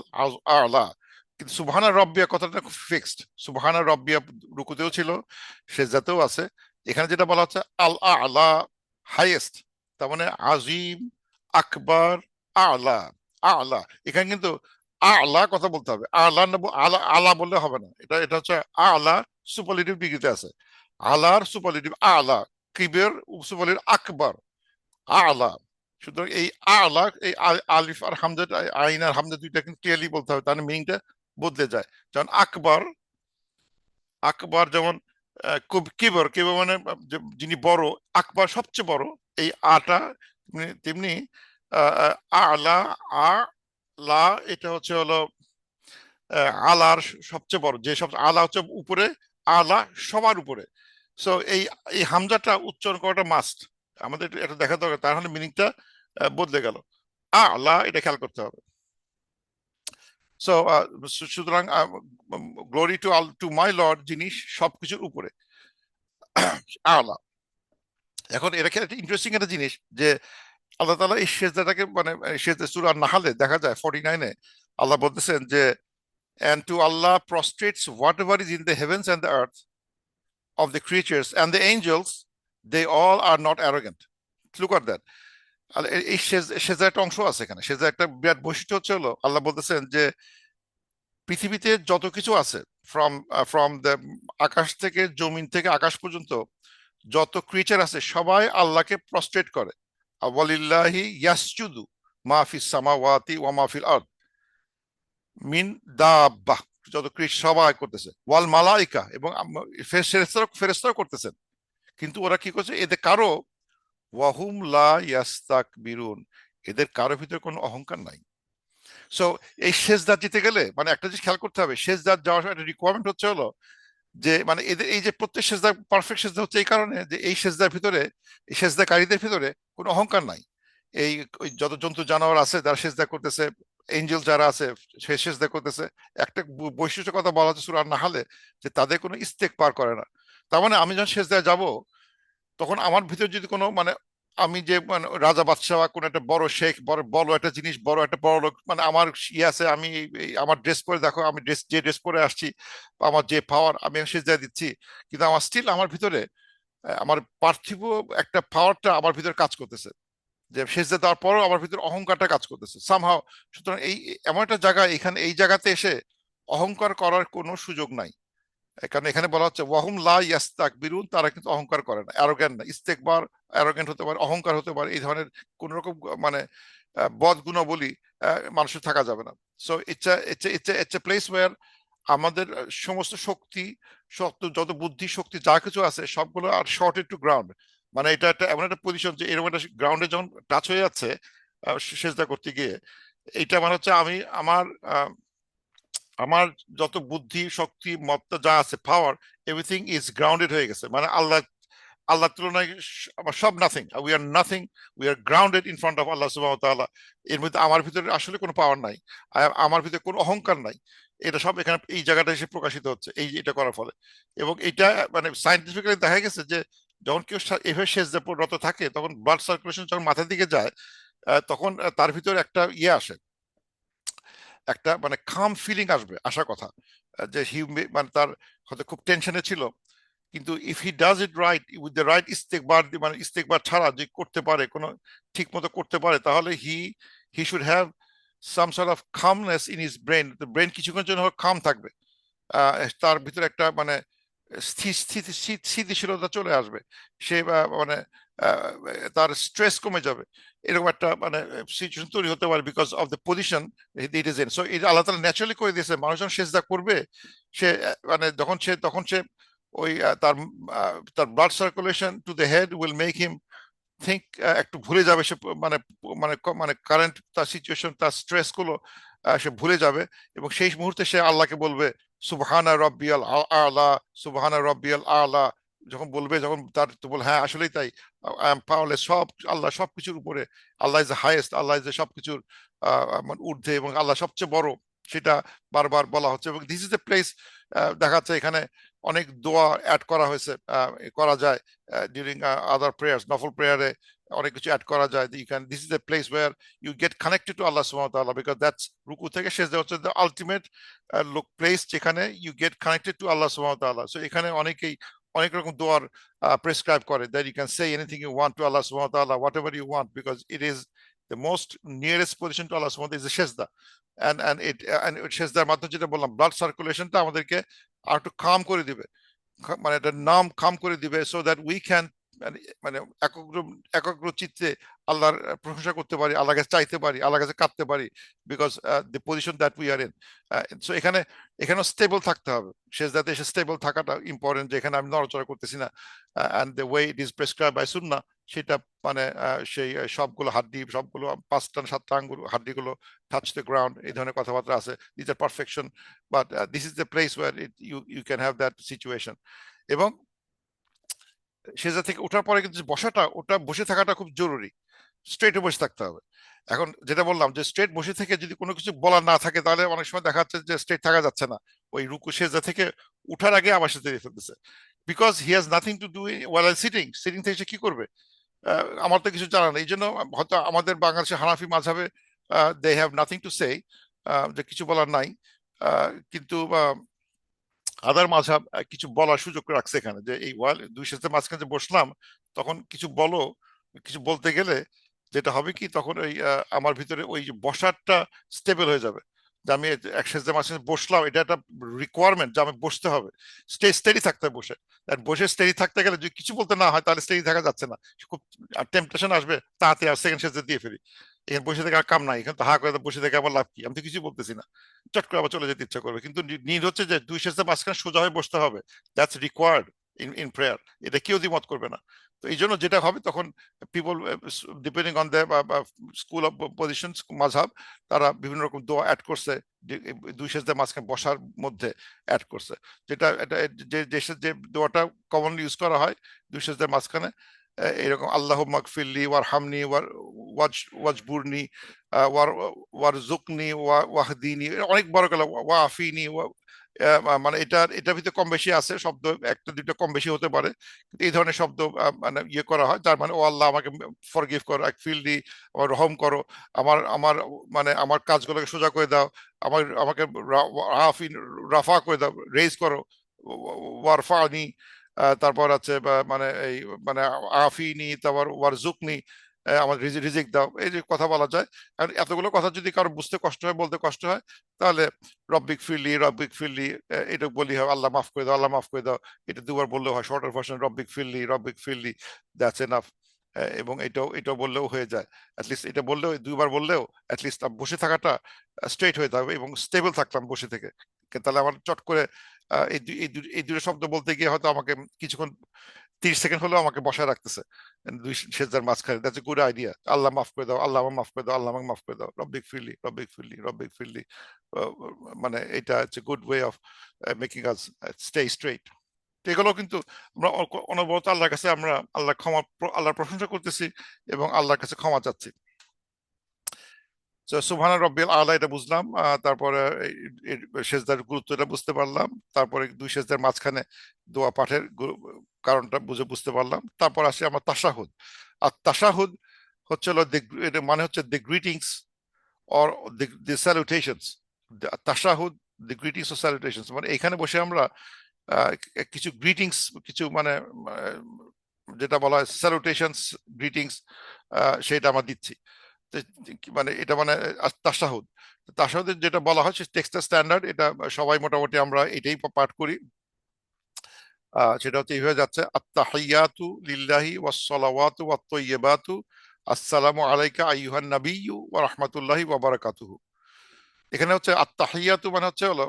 Speaker 1: আলা। কিন্তু সুবহান রব্বিয়া কথাটা খুব ফিক্সড। সুবহান রব্বিয়া রুকুতেও ছিল, সেজদাতেও আছে। এখানে যেটা বলা হচ্ছে আল আলা, হাইয়েস্ট, তার মানে আজিম, আকবার, আলা, আলা। এখানে কিন্তু আলা কথা বলতে হবে, আলা আলা আলা বললে হবে না। এটা এটা হচ্ছে আলা, সুপারলেটিভ ডিগ্রিতে আছে। আলার সুপারলেটিভ আলা, কিবের সুপারলেটিভ আকবার, আলা। সুতরাং এই আলা, এই আলিফ আর হামজা, আইন আর হামজা দুইটা কিন্তু ক্লিয়ারলি বলতে হবে, তাহলে মিনিংটা বদলে যায়। যেমন আকবার, আকবার যেমন কিবর, কিবর মানে যিনি বড়, আকবার সবচেয়ে বড়, এই আটা তেমনি আলা, আ লা, এটা হচ্ছে হলো আলার সবচেয়ে বড়, যে সব আলা হচ্ছে উপরে, আলা সবার উপরে। সো এই এই হামজাটা উচ্চারণ করাটা মাস্ট, আমাদের এটা দেখা দরকার, তাহলে মিনিংটা বদলে গেল। আলা, এটা খেয়াল করতে হবে। সো সুতরাং glory to to my lord, যিনি সবকিছুর উপরে, আলা। এখন এটা একটা ইন্টারেস্টিং একটা জিনিস যে আল্লাহ তাআলা এই সেজদাটাকে মানে সেজদা সূরা নাহলে দেখা যায় 49-এ আল্লাহ বলতেছেন যে and to Allah prostrates whatever is in the heavens and the earth of the creatures and the angels, they all are not arrogant. Look at that. এই সেজদা একটা অংশ আছে এখানে। সেজদা একটা বিরাট বৈশিষ্ট্য হচ্ছে হলো আল্লাহ বলতেছেন যে পৃথিবীতে যত কিছু আছে, ফ্রম ফ্রম দ্য আকাশ থেকে জমিন থেকে আকাশ পর্যন্ত যত ক্রিয়েচার আছে সবাই আল্লাহকে প্রস্ট্রেট করে। ওয়ালিল্লাহি ইয়াসজুদু মা ফিস সামাওয়াতি ওয়া মা ফিল আরদ মিন দাব্বাহ, যত ক্রিয়েচার সবাই করতেছে। ওয়াল মালাইকা, এবং ফেরেশতারাও করতেছেন। কিন্তু ওরা কি করছে, এদের কারো ওয়াহুম লা ইয়াস্তাকবিরুন, এদের কারো ভিতরে কোনো অহংকার নাই। সো এই সেজদার যেতে গেলে মানে একটা জিনিস খেয়াল করতে হবে, সেজদার যাওয়ার সময় একটা রিকোয়ারমেন্ট হচ্ছে হলো যে মানে এদের এই যে প্রত্যেক সেজদা পারফেক্ট সেজদা হচ্ছে এই কারণে যে এই সেজদার ভিতরে, এই সেজদাকারীদের ভিতরে কোনো অহংকার নাই। এই ওই যত জন্তু জানোয়ার আছে যারা সেজদা করতেছে, এঞ্জেল যারা আছে সে সেজদা করতেছে, একটা বৈশিষ্ট্য কথা বলা হচ্ছে সূরা নাহলে যে তাদের কোনো ইস্তেকবার করে না। তার মানে আমি যখন সেজদায় যাব তখন আমার ভিতরে যদি কোনো মানে আমি যে মানে রাজা বাদশাহ বা কোনো একটা বড় শেখ, বড় বড় একটা জিনিস, বড় একটা বড় লোক, মানে আমার ইয়ে আছে, আমি আমার ড্রেস পরে দেখো, আমি যে ড্রেস পরে আসছি, আমার যে পাওয়ার, আমি সেজদা দিচ্ছি, কিন্তু আমার স্টিল আমার ভিতরে আমার পার্থিব একটা পাওয়ারটা আমার ভিতরে কাজ করতেছে, যে সেজদা দেওয়ার পরও আমার ভিতরে অহংকারটা কাজ করতেছে সামহাও। সুতরাং এই এমন একটা জায়গা, এখানে এই জায়গাতে এসে অহংকার করার কোনো সুযোগ নাই। কারণ এখানে বলা হচ্ছে ওয়াহুম লা ইয়াস্তাকবিরুন, তারা কিন্তু অহংকার করে না, অ্যারোগ্যান্ট না। ইস্তেকবার অ্যারোগ্যান্ট হতে পারে, অহংকার হতে পারে, এই ধরনের কোন রকম মানে বদ গুণাবলী মানুষের থাকা যাবে না। So it's a place where আমাদের সমস্ত শক্তি, যত বুদ্ধি শক্তি যা কিছু আছে সবগুলো আর শর্টেড টু গ্রাউন্ড। মানে এটা একটা এমন একটা পজিশন যে এরকম একটা গ্রাউন্ডে যখন টাচ হয়ে যাচ্ছে সেজদা করতে গিয়ে, এইটা মানে হচ্ছে আমি আমার আমার যত বুদ্ধি শক্তি মত্তা যা আছে পাওয়ার, এভরিথিং ইজ গ্রাউন্ডেড হয়ে গেছে। মানে আল্লাহর তুলনায় আমার সব nothing, we are nothing, we are grounded in front of Allah সুবহানাহু ওয়া তাআলা। এর মধ্যে আমার ভিতরে আসলে কোনো পাওয়ার নাই, আমার ভিতরে কোনো অহংকার নাই। এটা সব এখানে এই জায়গাটা এসে প্রকাশিত হচ্ছে এই এটা করার ফলে। এবং এটা মানে সাইন্টিফিক্যালি দেখা গেছে যে যখন কেউ এভাবে সেজদারত থাকে তখন ব্লাড সার্কুলেশন যখন মাথার দিকে যায়, তখন তার ভিতরে একটা ইয়ে আসে, একটা মানে কাম ফিলিং আসবে, আসার কথা। যে মানে তার হয়তো খুব টেনশনে ছিল, কিন্তু if he does it right with the right ইস্তেকবার, মানে ইস্তেকবার ছাড়া যে করতে পারে কোনো ঠিক মতো করতে পারে, তাহলে he should have some sort of calmness in his brain. Brain কিছুক্ষণের জন্য কাম থাকবে, তার ভিতরে একটা মানে স্থিতিশীলতা চলে আসবে। সে মানে আহ, তার স্ট্রেস কমে যাবে, এরকম একটা মানে সিচুয়েশন তৈরি হতে পারে because of the position it is in. So এটা আল্লাহ তাআলা ন্যাচারালি করে দিয়েছে, মানুষ যখন সেজদা করবে সে মানে তখন সে ওই তার blood circulation to the head will make him think, একটু ভুলে যাবে সে মানে মানে কারেন্ট তার সিচুয়েশন, তার স্ট্রেস গুলো সে ভুলে যাবে। এবং সেই মুহূর্তে সে আল্লাহকে বলবে সুবহানা রব্বিয়াল আলা, সুবহানা রব্বিয়াল আলা। যখন বলবে, যখন তার তো বল হ্যাঁ আসলেই তাই, আই এম পাওয়ারলেস, সব আল্লাহ সবকিছুর উপরে, Allah is the highest, Allah is the সবকিছুর মানে ঊর্ধ্বে, এবং আল্লাহ সবচেয়ে বড়, সেটা বারবার বলা হচ্ছে। এবং দিস ইজ দ্য প্লেস, দেখা যাচ্ছে এখানে অনেক দোয়া অ্যাড করা হয়েছে, করা যায় ডিউরিং আদার প্রেয়ার্স, নফল প্রেয়ারে অনেক কিছু অ্যাড করা যায়। You can, this is the place where you get connected to Allah সুবহানাহু ওয়া তাআলা, বিকজ দ্যাটস রুকু থেকে সেজদা হচ্ছে দ্য আলটিমেট প্লেস যেখানে you get connected to Allah সুবহানাহু ওয়া তাআলা। সো এখানে অনেকেই অনেক রকম দোয়ার প্রেসক্রাইব করে, that you can say anything you want to Allah সুবহানাহু ওয়া তাআলা, whatever you want, because it is the most nearest position to Allah subhanahu wa ta'ala is the সেজদা। and সেজদার মাধ্যমে যেটা বললাম, ব্লাড সার্কুলেশনটা আমাদেরকে আর একটু কাম করে দিবে, মানে একটা নাম কাম করে দিবে, সো দ্যাট উই ক্যান মানে মানে একাগ্র একাগ্র চিত্তে আল্লাহর প্রশংসা করতে পারি, আল্লাহর কাছে চাইতে পারি, আল্লাহর কাছে কাঁদতে পারি, because the position that we are in. So এখানেও স্টেবল থাকতে হবে, শেষদাতে এসে স্টেবল থাকাটা ইম্পর্টেন্ট, যে এখানে আমি নড়াচড়া করতেছি না, and the way it is prescribe by সুন্নাহ, সেটা মানে সেই সবগুলো হাড্ডি, সবগুলো 5টা 7টা আঙ্গুল হাড্ডিগুলো টাচ দ্য গ্রাউন্ড, এই ধরনের কথাবার্তা আছে, this are perfection. But this is the place where you can have that situation. এবং সেজা থেকে ওঠার পরে কিন্তু বসাটা, ওটা বসে থাকাটা খুব জরুরি, স্ট্রেটে বসে থাকতে হবে। এখন যেটা বললাম যে স্ট্রেট বসে থেকে যদি কোনো কিছু বলার না থাকে, তাহলে অনেক সময় দেখা যাচ্ছে যে স্ট্রেট থাকা যাচ্ছে না, ওই রুকু সেজদা থেকে উঠার আগে আবার সেজদা দিয়ে ফেলতেছে, because he has nothing to do while sitting. Sitting থেকে সে কি করবে? আমার তো কিছু জানা নেই, এই জন্য হয়তো আমাদের বাংলাদেশের হানাফি মাযহাবে they have nothing to say, যে কিছু বলার নাই। কিন্তু আদার মাঝহাব কিছু বলার সুযোগ রাখছে এখানে, যে এই ওয়াল দুই সেজদার মাঝখানে যে বসলাম, তখন কিছু বলো, কিছু বলতে গেলে যেটা হবে কি, তখন ওই আমার ভিতরে ওই যে বসারটা স্টেবল হয়ে যাবে, যে আমি এক সেজদার মাঝখানে বসলাম, এটা একটা রিকোয়ারমেন্ট যে আমি বসতে হবে, স্টেডি থাকতে হবে বসে। আর বসে স্টেডি থাকতে গেলে যদি কিছু বলতে না হয়, তাহলে স্টেডি থাকা যাচ্ছে না, খুব টেম্পটেশন আসবে তাড়াতাড়ি আর সেকেন্ড সেজদা দিয়ে ফেলি। এখানে বসে থেকে আর কাম নাই, এখানে তো হা করে বসে থেকে আমার লাভ কি, আমি তো কিছু বলতেছি না, চট করে আবার চলে যেতে ইচ্ছা করবে। কিন্তু নিড হচ্ছে যে দুই সেজদা মাঝখানে সোজা হয়ে বসতে হবে, দ্যাটস রিকোয়ার্ড ইন প্রেয়ার, এটা কেউ দ্বিমত করবে না। তো এই জন্য যেটা হবে তখন people depending on the school of position মাযহাব, তারা বিভিন্ন রকম দোয়া অ্যাড করছে, দুই সেজদা মাঝখানে বসার মধ্যে অ্যাড করছে, যেটা এটা যে দোয়াটা কমনলি ইউজ করা হয় দুই সেজদার মাঝখানে, এরকম আল্লাহ মাগফিরলি ওয়ারহামনি ওয়াজবুরনি ওয়ার ওয়ারজুকনি ওয়াহদিনি, অনেক বড় গেল, ওয়াফিনি মানে এটার ভিতরে কম বেশি আছে শব্দ, একটা দুইটা কম বেশি হতে পারে, কিন্তু এই ধরনের শব্দ মানে ইয়ে করা হয়, যার মানে ও আল্লাহ আমাকে ফরগিভ করো, ফিরলি আমার রহম করো, আমার আমার মানে আমার কাজগুলোকে সোজা করে দাও, আমাকে রাফা করে দাও, রেজ করো, ওয়ারফানি, তারপর আছে মানে এই মানে আফিনি, তারপর ওয়ারজুকনি, আমার রিজিক দাও, এই যে কথা বলা যায়। কারণ এতগুলো কথা যদি কারো বুঝতে কষ্ট হয়, বলতে কষ্ট হয়, তাহলে রব্বিক ফিরলি, রব্বিক ফিরলি, এটা বলি হয় আল্লাহ মাফ করে দাও, আল্লাহ মাফ করে দাও, এটা দুবার বললেও হয়, শর্টার ভার্সন রব্বিক ফিরলি, রব্বিক ফিরলি, দ্যাটস এনাফ। এবং এটাও বললেও হয়ে যায়। অ্যাটলিস্ট এটা বললেও, দুইবার বললেও অ্যাটলিস্ট বসে থাকাটা স্ট্রেট হয়ে থাকবে এবং স্টেবল থাকলাম বসে থেকে। তাহলে আমার চট করে এই দুটো শব্দ বলতে গিয়ে হয়তো আমাকে কিছুক্ষণ 30 সেকেন্ড হলেও আমাকে বসায় রাখতেছে দুই সেজদার মাঝখানে। That's a good idea. Allah মাফ করে দাও, আল্লাহ আমাকে মাফ করে দাও, আল্লাহ আমাকে মাফ করে দাও, রব্বিক ফিরলি, রব্বিক ফিরলি, রব্বিক ফিরলি। মানে এটা হচ্ছে good way of making us stay straight. এগুলো কিন্তু আমরা অনবরত আল্লাহর কাছে আমরা আল্লাহর প্রশংসা করতেছি এবং আল্লাহর কাছে ক্ষমা চাচ্ছি। সুবহান রব্বিল আলা এটা বুঝলাম, তারপরে সেজদার গুরুত্বটা বুঝতে পারলাম, তারপরে দুই সেজদার মাঝখানে দোয়া পাঠের কারণটা বুঝতে পারলাম। তারপর আসে আমার তাশাহুদ। আর তাশাহুদ হচ্ছে হলো এটা মানে হচ্ছে the greetings or the salutations. তাশাহুদ, দি গ্রিটিংস ও স্যালুটেশনস, মানে এখানে বসে আমরা আহ, কিছু গ্রিটিংস, কিছু মানে আহ, যেটা বলা হয় স্যালুটেশনস, গ্রিটিংস, সেটা আমরা দিচ্ছি। মানে এটা মানে তাশাহুদ। তাশাহুদের যেটা বলা হয় সে টেক্সটাল স্ট্যান্ডার্ড, এটা সবাই মোটামুটি আমরা এটাই পাঠ করি। সেটা হচ্ছে এইভাবে যাচ্ছে, আত্তাহিয়াতু লিল্লাহি ওয়াসসালাওয়াতু ওয়াত-তাইয়্যিবাতু আসসালামু আলাইকা আইয়ুহান নাবিয়্যু ওয়া রাহমাতুল্লাহি ওয়া বারাকাতুহু। এখানে হচ্ছে আত্তাহিয়াতু মানে হচ্ছে হলো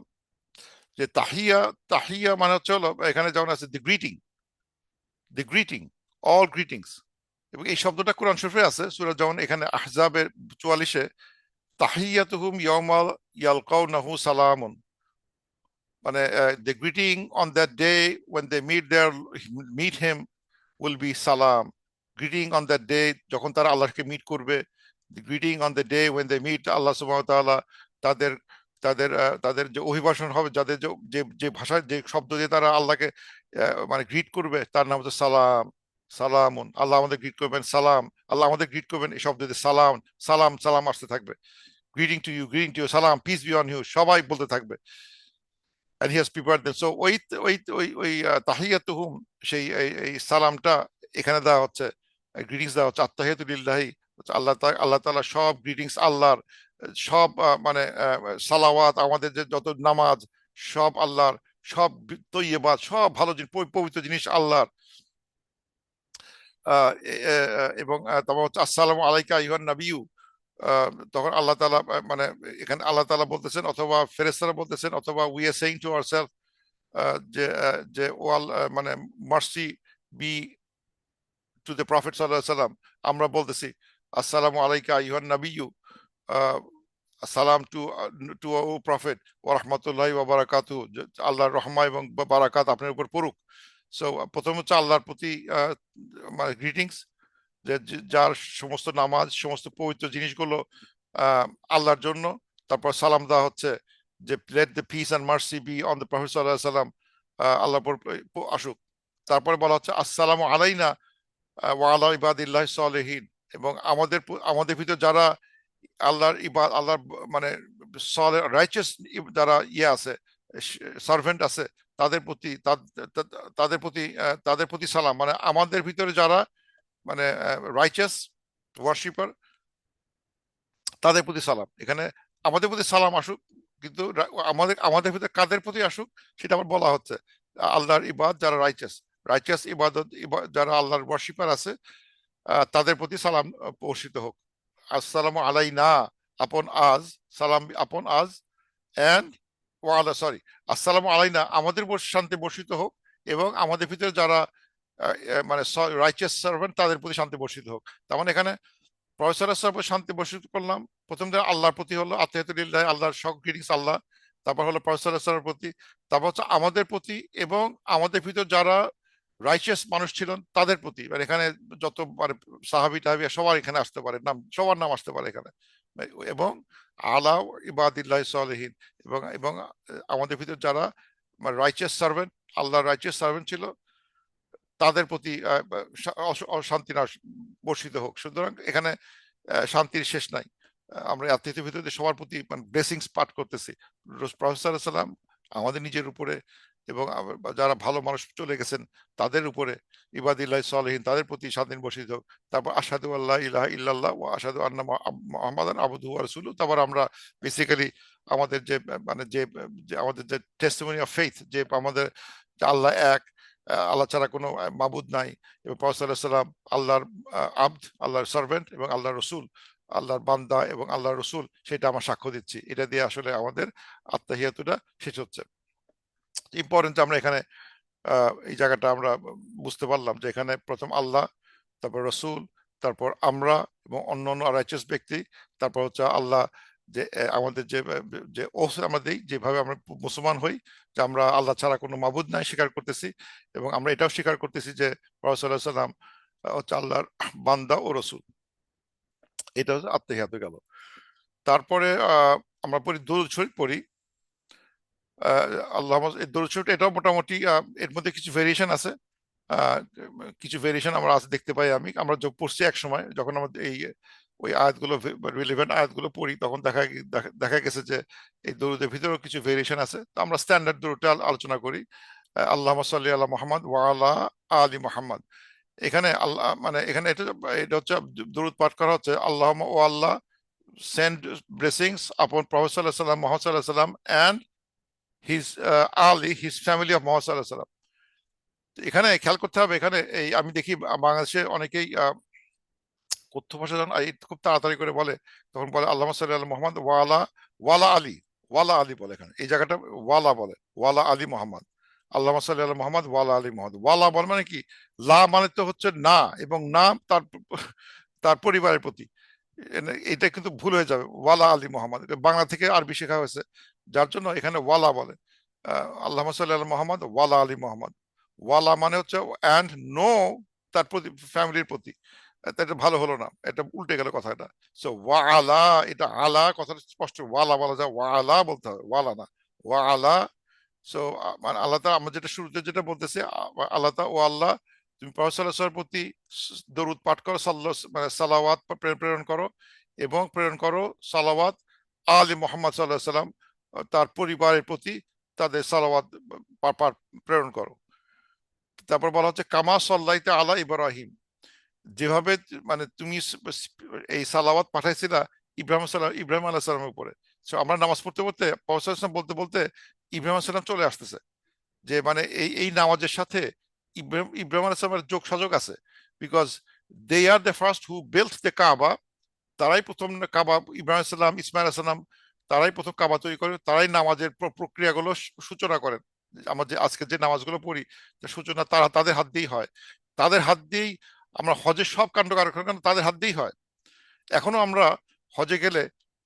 Speaker 1: যে তাহিয়া, তাহিয়া মানে হচ্ছে হলো এখানে যেমন আছে দি গ্রিটিং, দি গ্রিটিং, অল গ্রিটিংস। এবং এই শব্দটা কোরআন শরীফে আছে সূরা, যেমন এখানে আহজাবের 44-এ তাহিয়াতুহুম ইয়াউমা ইয়ালকাউনাহু সালামুন, মানে the greeting on that day when they meet him will be salam. Greeting on that day যখন তারা আল্লাহকে মিট করবে, the greeting on the day when they meet আল্লাহ সুবহানাহু ওয়া তাআলা, তাদের তাদের যে অভিভাষণ হবে, যাদের যে যে যে ভাষায় যে শব্দ দিয়ে তারা আল্লাহকে মানে গ্রিট করবে, তার নাম হচ্ছে সালাম। সালামুন, আল্লাহ আমাদের গ্রিট করবেন, সালাম, আল্লাহ আমাদের গ্রিট করবেন, এই শব্দ দিয়ে সালাম, সালাম, সালাম আসতে থাকবে। Greeting to you, greeting to you, সালাম, পিস বি অন ইউ, সবাই বলতে থাকবে। and he has prepared them. So ওই তাহিয়াতুহুম, সেই এই সালামটা এখানে দেওয়া হচ্ছে, গ্রিটিংস দেওয়া হচ্ছে। আত্তাহিয়াতু লিল্লাহি, আল্লাহ তাআলা সব গ্রিটিংস আল্লাহর, সব মানে সালাওয়াত, আমাদের যে যত নামাজ, সব আল্লাহর, সব তৈয়বাত, সব ভালো জিনিস, পবিত্র জিনিস আল্লাহর। এবং তারপর হচ্ছে আসসালামু আলাইকা আইয়ুহান নাবিয়্যু। তখন আল্লাহ তাআলা মানে এখানে আল্লাহ তাআলা বলতেছেন অথবা ফেরেশতারা বলতেছেন অথবা we are saying to ourself, যে ওয়াল মানে mercy be to the prophet সাল্লাল্লাহু আলাইহি সাল্লাম, আমরা বলতেছি আসসালামু আলাইকা আইয়ুহান নাবিয়্যু, সালাম টু ও প্রফেট ওয়া রাহমাতুল্লাহি ওয়া বারাকাতুহু, আল্লাহর রহমত এবং বারাকাত আপনার উপর পড়ুক। সো প্রথম হচ্ছে আল্লাহর প্রতি মানে গ্রিটিংস, যার সমস্ত নামাজ, সমস্ত পবিত্র জিনিসগুলো আহ, আল্লাহর জন্য। তারপর সালাম দেওয়া হচ্ছে যে let the peace and mercy be on the prophet সাল্লাল্লাহু আলাইহি সাল্লাম, আল্লাহর উপর আসুক। তারপরে বলা হচ্ছে আসসালামু আলাইনা ওয়া আলা ইবাদিল্লাহি সলিহিন, এবং আমাদের ভিতর যারা আল্লাহর মানে রাইচাস যারা আছে, সার্ভেন্ট আছে, তাদের প্রতি তাদের প্রতি সালাম, মানে আমাদের ভিতরে যারা মানে রাইচাস ওয়ার্শিপার, তাদের প্রতি সালাম। এখানে আমাদের প্রতি সালাম আসুক, কিন্তু আমাদের ভিতরে কাদের প্রতি আসুক সেটা আবার বলা হচ্ছে। আল্লাহর ইবাদ যারা রাইচাস, রাইচাস ইবাদত যারা আল্লাহর ওয়ার্শিপার আছে, তাদের প্রতি সালাম বর্ষিত হোক। আসসালামু আলাইনা, আপন আজ, সালাম আপন আজ, এন্ড ওয়ালা সরি, আসসালামু আলাইনা আমাদের শান্তি বর্ষিত হোক, এবং আমাদের ভিতরে যারা মানে রাইচাস সার্ভেন্ট তাদের প্রতি শান্তি বর্ষিত হোক। তার মানে এখানে প্রফেসরের উপর শান্তি বর্ষিত করলাম। প্রথম দিন আল্লাহর প্রতি হলো আত্মাহিয়াতুলিল্লাহ, আল্লাহর সব গ্রিটিংস আল্লাহ। তারপর হলো প্রফেসরের প্রতি, তারপর হচ্ছে আমাদের প্রতি, এবং আমাদের ভিতর যারা রাইচিয়াস মানুষ ছিলেন তাদের প্রতি। মানে এখানে যত মানে সাহাবি টাহাবি সবার এখানে আসতে পারে, নাম সবার নাম আসতে পারে এখানে। এবং আলা ইবাদিল্লাহ সলিহিন, এবং আমাদের ভিতর যারা রাইচিয়াস সার্ভেন্ট, আল্লাহর রাইচিয়াস সার্ভেন্ট ছিল, তাদের প্রতি শান্তি না বর্ষিত হোক। সুতরাং এখানে শান্তির শেষ নাই। আমরা আত্মীয়দের ভিতরে সবার প্রতি মানে ব্লেসিংস পাঠ করতেছি। প্রফেসর সাল্লাম আমাদের নিজের উপরে এবং যারা ভালো মানুষ চলে গেছেন তাদের উপরে, ইবাদিল্লাহ সালেহিন তাদের প্রতি স্বাধীন বর্ষিত হোক। তারপর আশহাদু আল্লাহ ইলাহা ইল্লাল্লাহ ওয়া আশহাদু আন্না মুহাম্মাদান আবদুহু ওয়া রাসূলুহু। তারপর আমরা বেসিক্যালি আমাদের যে মানে যে আমাদের যে টেস্টিমনি অফ ফেইথ, যে আমাদের যে আল্লাহ এক, আল্লাহ ছাড়া কোনো মাবুদ নাই, এবং প্রফেট সাল্লাল্লাহু আলাইহি ওয়াসাল্লাম আল্লাহর আব্দ, আল্লাহর সার্ভেন্ট এবং আল্লাহর রসুল, আল্লাহর বান্দা এবং আল্লাহর রসুল, সেটা আমরা সাক্ষ্য দিচ্ছি। এটা দিয়ে আসলে আমাদের আত্মাহিয়াতুটা শেষ হচ্ছে। ইম্পর্টেন্ট আমরা এখানে এই জায়গাটা আমরা বুঝতে পারলাম যে এখানে প্রথম আল্লাহ, তারপর রসুল, তারপর আমরা এবং অন্য অন্য রাইচাস ব্যক্তি, তারপর হচ্ছে আল্লাহ, যে আমাদের যে যে ওস আমরা দিই, যেভাবে আমরা মুসলমান হই, যে আমরা আল্লাহ ছাড়া কোনো মাবুদ নাই স্বীকার করতেছি, এবং আমরা এটাও স্বীকার করতেছি যে প্রফেট সাল্লাল্লাহু আলাইহি ওয়াসাল্লাম হচ্ছে আল্লাহর বান্দা ও রসুল। এটা হচ্ছে আত্মহিয়াত গেল। তারপরে আমরা পড়ি দুরূদ শরীফ পড়ি। আল্লাহ দরুদ শরীফ এটাও মোটামুটি এর মধ্যে কিছু ভেরিয়েশন আছে। আহ, কিছু ভেরিয়েশন আমরা আছে দেখতে পাই। আমরা পড়ছি এক সময়, যখন আমাদের এই ওই আয়াতগুলো, রিলেভেন্ট আয়াতগুলো পড়ি, তখন দেখা গেছে যে এই দরুদের ভিতরেও কিছু ভেরিয়েশন আছে। তো আমরা স্ট্যান্ডার্ড দরুদটা আলোচনা করি। আল্লাহুম্মা সাল্লি আলা মুহাম্মদ ওয়া আলা আলি মুহাম্মদ। এখানে আল্লাহ মানে এখানে এটা এটা হচ্ছে দরুদ পাঠ করা হচ্ছে, আল্লাহুম্মা ও আল্লাহ, send blessings upon Prophet sallallahu alaihi wasallam, Muhammad sallallahu alaihi wasallam, and his Ali, his family of Muhammad sallallahu alaihi wasallam। এখানে খেয়াল করতে হবে, এখানে এই আমি দেখি বাংলাদেশে অনেকেই কথ্য ভাষা যখন খুব তাড়াতাড়ি করে বলে, তখন বলে আল্লাহুম্মা সাল্লি আলা মুহাম্মদ ওয়ালা ওয়ালা আলী, ওয়ালা আলী বলে। এখানে এই জায়গাটা ওয়ালা বলে, ওয়ালা আলী মোহাম্মদ। আল্লাহুম্মা সাল্লি আলা মুহাম্মদ ওয়ালা আলী মোহাম্মদ। ওয়ালা বলে মানে কি? লা মানে তো হচ্ছে না, এবং নাম তার তার পরিবারের প্রতি। এটা কিন্তু ভুল হয়ে যাবে, ওয়ালা আলী মোহাম্মদ। এটা বাংলা থেকে আরবি শেখা হয়েছে, যার জন্য এখানে ওয়ালা বলে। আল্লাহুম্মা সাল্লি আলা মুহাম্মদ ওয়ালা আলী মোহাম্মদ। ওয়ালা মানে হচ্ছে অ্যান্ড নো, তার প্রতি, ফ্যামিলির প্রতি। এটা ভালো হলো না, এটা উল্টে গেল কথাটা। সো ওয়ালা, এটা আলা কথাটা স্পষ্ট, ওয়ালা বলা যায়, ওয়ালা বলতে হবে, ওয়ালা না, ওয়ালা। সো মানে আল্লাহ তাআলা, আমরা যেটা শুরুতে যেটা বলতেছি, আল্লাহ তাআলা, ও আল্লাহ, তুমি প্রফেট সাল্লাল্লাহু আলাইহি ওয়াসাল্লামের প্রতি দরুদ পাঠ করো, মানে সালাওয়াত প্রেরণ করো, এবং প্রেরণ করো সালাওয়াত আলী মুহাম্মদ সাল্লাল্লাহু আলাইহি ওয়াসাল্লাম, তার পরিবারের প্রতি তাদের সালাওয়াত প্রেরণ করো। তারপর বলা হচ্ছে কামা সাল্লাইতা আলা ইব্রাহিম, যেভাবে মানে তুমি এই সালাওয়াত পাঠাইছিলা ইব্রাহিম আলাইহিস সালামের উপরে। সো আমরা নামাজ পড়তে পড়তে প্রফেট সাল্লাল্লাহু আলাইহি ওয়াসাল্লাম বলতে বলতে ইব্রাহিম আলাইহিস সালাম চলে আসতেছে, যে মানে এই নামাজের সাথে ইব্রাহিম আলাইহিস সালামের যোগ সাজগ আছে। Because they are the first who built the Kaaba. তারাই প্রথম কাবা, ইব্রাহিম আলাইহিস সালাম, ইসমাইল আলাইহিস সালাম, তারাই প্রথম কাবা তৈরি করে, তারাই নামাজের প্রক্রিয়াগুলো সূচনা করেন। আমরা যে আজকে যে নামাজগুলো পড়ি, সূচনা তাদের হাত দিয়েই হয়। তাদের হাত দিয়েই আমরা হজের সব কাণ্ড কারখানা তাদের হাত দিয়েই হয়। এখনো আমরা হজে গেলে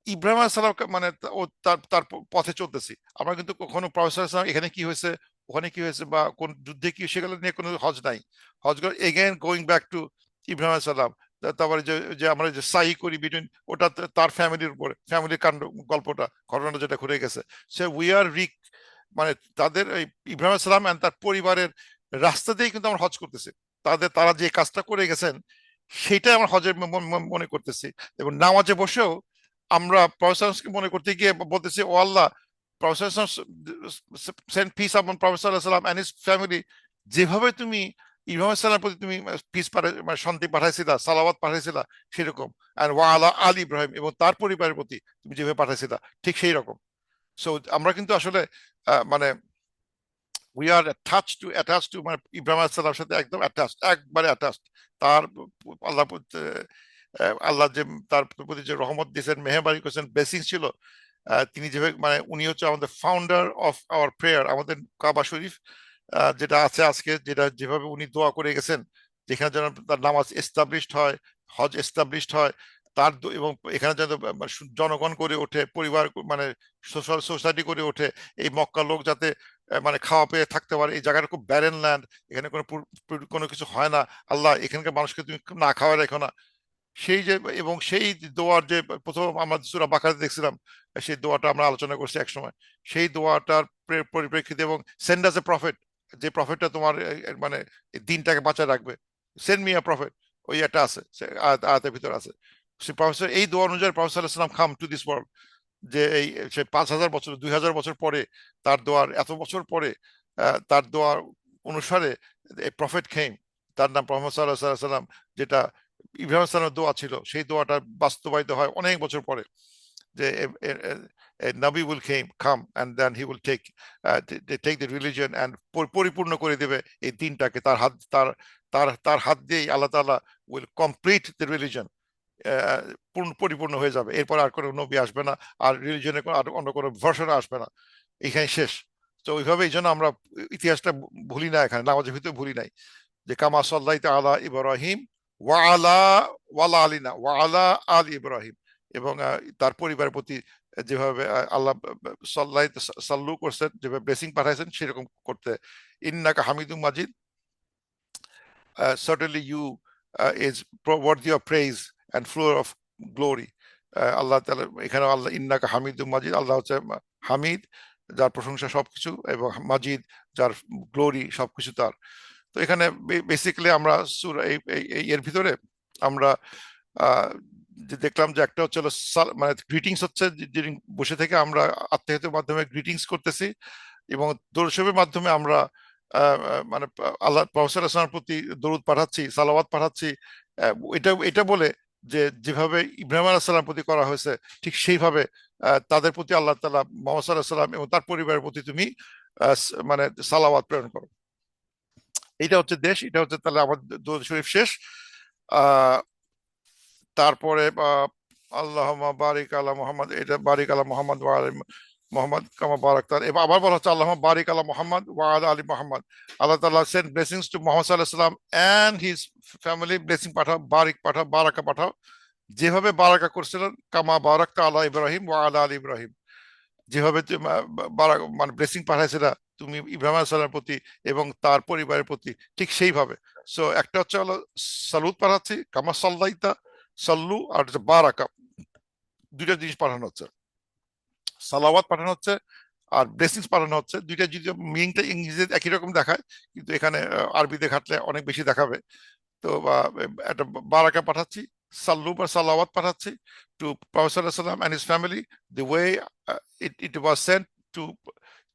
Speaker 1: ইব্রাহিম আলাইহিস সালাম মানে ও তার তার পথে চলতেছি। আমরা কিন্তু কখনো প্রফেট সাল্লাল্লাহু আলাইহি ওয়াসাল্লাম এখানে কি হয়েছে, ওখানে কি হয়েছে, বা কোন যুদ্ধে কি, সেগুলো নিয়ে কোনো হজ নাই। হজগুলো again going back to Ibrahim আলাইহিস সালাম। তারপরে যে যে আমরা যে সাই করি বিটুইন, ওটা তার ফ্যামিলির উপরে, ফ্যামিলির কাণ্ড, গল্পটা, ঘটনাটা যেটা ঘুরে গেছে। সে উই আর রিক, মানে তাদের এই ইব্রাহিম আলাইহিস সালাম এন্ড তার পরিবারের রাস্তা দিয়েই কিন্তু আমরা হজ করতেছি। তারা যে কাজটা করে গেছেন, সেটাই আমরা হজের মনে করতেছি। এবং নামাজে বসেও আমরা প্রফেসরকে মনে করতে গিয়ে বলতেছি, ও আল্লাহ, প্রফেসর সেন্ড পিস আপন প্রফেসর সাল্লাম এন্ড হিজ ফ্যামিলি। যেভাবে তুমি ইব্রাহিম সাল্লামের প্রতি তুমি পিস মানে শান্তি পাঠাইছিলা, সালাওয়াত পাঠাইছিলা, সেরকম, এন্ড ওয়া আলা আলী ইব্রাহিম, এবং তার পরিবারের প্রতি তুমি যেভাবে পাঠাইছিলা, ঠিক সেই রকম। সো আমরা কিন্তু আসলে মানে উই আর অ্যাটাচ টু মানে ইব্রাহিম আলাইহিস সালামের সাথে একদম একবারে অ্যাটাচড। তার আল্লাহ আল্লাহ যে তার প্রতি যে রহমত দিয়েছেন, মেহেরবানি করেছেন, ব্লেসিং ছিল, তিনি যেভাবে মানে উনি হচ্ছে আমাদের ফাউন্ডার অফ আওয়ার প্রেয়ার, আমাদের কাবা শরীফ যেটা আছে আজকে, যেটা যেভাবে উনি দোয়া করে গেছেন, যেখানে যেন তার নামাজ এস্টাবলিশড হয়, হজ এস্টাবলিশড হয়, এবং এখানে যেন জনগণ করে ওঠে, পরিবার মানে সোসাইটি করে ওঠে, এই মক্কার লোক যাতে মানে খাওয়া পেয়ে থাকতে পারে। এই জায়গাটা খুব ব্যারেন ল্যান্ড, এখানে কোনো কিছু হয় না। আল্লাহ, এখানকার মানুষকে তুমি না খাওয়া রেখো না। সেই যে, এবং সেই দোয়ার যে প্রথম আমরা সূরা বাকারাতে দেখছিলাম, সেই দোয়াটা আমরা আলোচনা করছি এক সময়। সেই দোয়াটার পরিপ্রেক্ষিতে, এবং সেন্ড আস এ প্রফেট, যে প্রফেটটা তোমার মানে দিনটাকে বাঁচায় রাখবে, সেন্ড মি আ প্রফেট, ওই একটা আছে, আয়াতের ভিতর আছে। সে প্রফেসর এই দোয়া অনুযায়ী প্রফেসর সাল্লাল্লাহু আলাইহি ওয়াসাল্লাম কাম টু দিস ওয়ার্ল্ড, যে এই সে 5,000 বছর, 2,000 বছর পরে, তার দোয়ার এত বছর পরে তার দোয়া অনুসারে প্রফেট খেম, তার নাম মোহাম্মদ সাল্লাল্লাহু আলাইহি সাল্লাম, যেটা ইব্রাহিম সাল্লামের দোয়া ছিল, সেই দোয়াটা বাস্তবায়িত হয় অনেক বছর পরে, যে নবী will come and then he will take the religion and পরিপূর্ণ করে দেবে এই দিনটাকে, তার হাত তার হাত দিয়েই আল্লাহ তাআলা উইল কমপ্লিট দ্য রিলিজন, পরিপূর্ণ হয়ে যাবে, এরপর আর কোনো নবী আসবে না, আর রিলিজনের আর অন্য কোনো ভার্সন আসবে না, এখানে শেষ। তো ওইভাবে এই জন্য আমরা ইতিহাসটা ভুলি না, এখানে নামাজের ভিতরে ভুলি নাই, যে কামা সাল্লাইতা আলা ইব্রাহিম ওয়া আলা ওয়ালা আলিনা ওয়া আলা আল ইব্রাহিম, এবং তার পরিবারের প্রতি যেভাবে আল্লাহ সাল্লাই সাল্লু করছেন, যেভাবে ব্লেসিং পাঠাইছেন সেরকম করতে। ইন্নাকা হামিদুম মাজিদ, certainly you is worthy of praise and full of glory. আল্লাহ তাআলা এখানে আল্লাহ ইন্নাকা হামিদুম মাজিদ, আল্লাহ হচ্ছে হামিদ, যার প্রশংসা সবকিছু, এবং মাজিদ, যার গ্লোরি সবকিছু তার। তো এখানে বেসিক্যালি আমরা সূরা এর ভিতরে আমরা আহ, যে দেখলাম যে একটা হচ্ছে হলো মানে গ্রিটিংস হচ্ছে, যিনি বসে থেকে আমরা আত্মীয়তার মাধ্যমে গ্রিটিংস করতেছি, এবং দরুদ মাধ্যমে আমরা মানে আল্লাহ প্রফেসর প্রতি দরুদ পাঠাচ্ছি, সালাওয়াত পাঠাচ্ছি, এটা বলে যে যেভাবে ইব্রাহিম আলাইহিস সালাম প্রতি করা হয়েছে ঠিক সেইভাবে তাদের প্রতি আল্লাহ তাআলা মুহাম্মদ সাল্লাল্লাহু আলাইহি সাল্লাম এবং তার পরিবারের প্রতি তুমি মানে সালাওয়াত প্রেরণ করো। এটা হচ্ছে দেশ, এটা হচ্ছে তাহলে আমাদের দরুদ শরীফ শেষ। আহ তারপরে আল্লাহুম্মা বারিক আলা মুহাম্মদ, এটা বারিক আলা মুহাম্মদ ওয়া আলি মুহাম্মদ কামা বারাকতা, এবার আবার বলা হচ্ছে আল্লাহুম্মা বারিক আলা মুহাম্মদ ওয়া আলা আলি মুহাম্মদ, আল্লাহ তাআলা সেন্ড ব্লেসিংস টু মুহাম্মদ সাল্লাল্লাহু আলাইহি সাল্লাম এন্ড হিজ ফ্যামিলি, ব্লেসিং পাঠাও, বারিক পাঠাও, বারাকা পাঠাও, যেভাবে বারাকা করছিলেন কামা বারাকতা আলা ইব্রাহিম ওয়া আলা আলি ইব্রাহিম, যেভাবে তুমি মানে ব্লেসিং পাঠাইছিলা তুমি ইব্রাহিম আলাইহিস সালামের প্রতি এবং তার পরিবারের প্রতি, ঠিক সেইভাবে। সো একটা হচ্ছে হলো সালুত পাঠাচ্ছি, কামা সাল্লাইতা সাল্লু, আর হচ্ছে বারাকা, দুইটা জিনিস পাঠানো হচ্ছে, সালাওয়াত পাঠানো হচ্ছে আর ব্লেসিংস পাঠানো হচ্ছে। দুইটা যদি মিনিংটা ইংরেজিতে একই রকম দেখায়, কিন্তু এখানে আরবিতে ঘাটলে অনেক বেশি দেখাবে। তো একটা বারাকা পাঠাচ্ছি, সাল্লু বা সালাওয়াত পাঠাচ্ছি টু প্রফেসর সাল্লাম and his family, the way it was sent to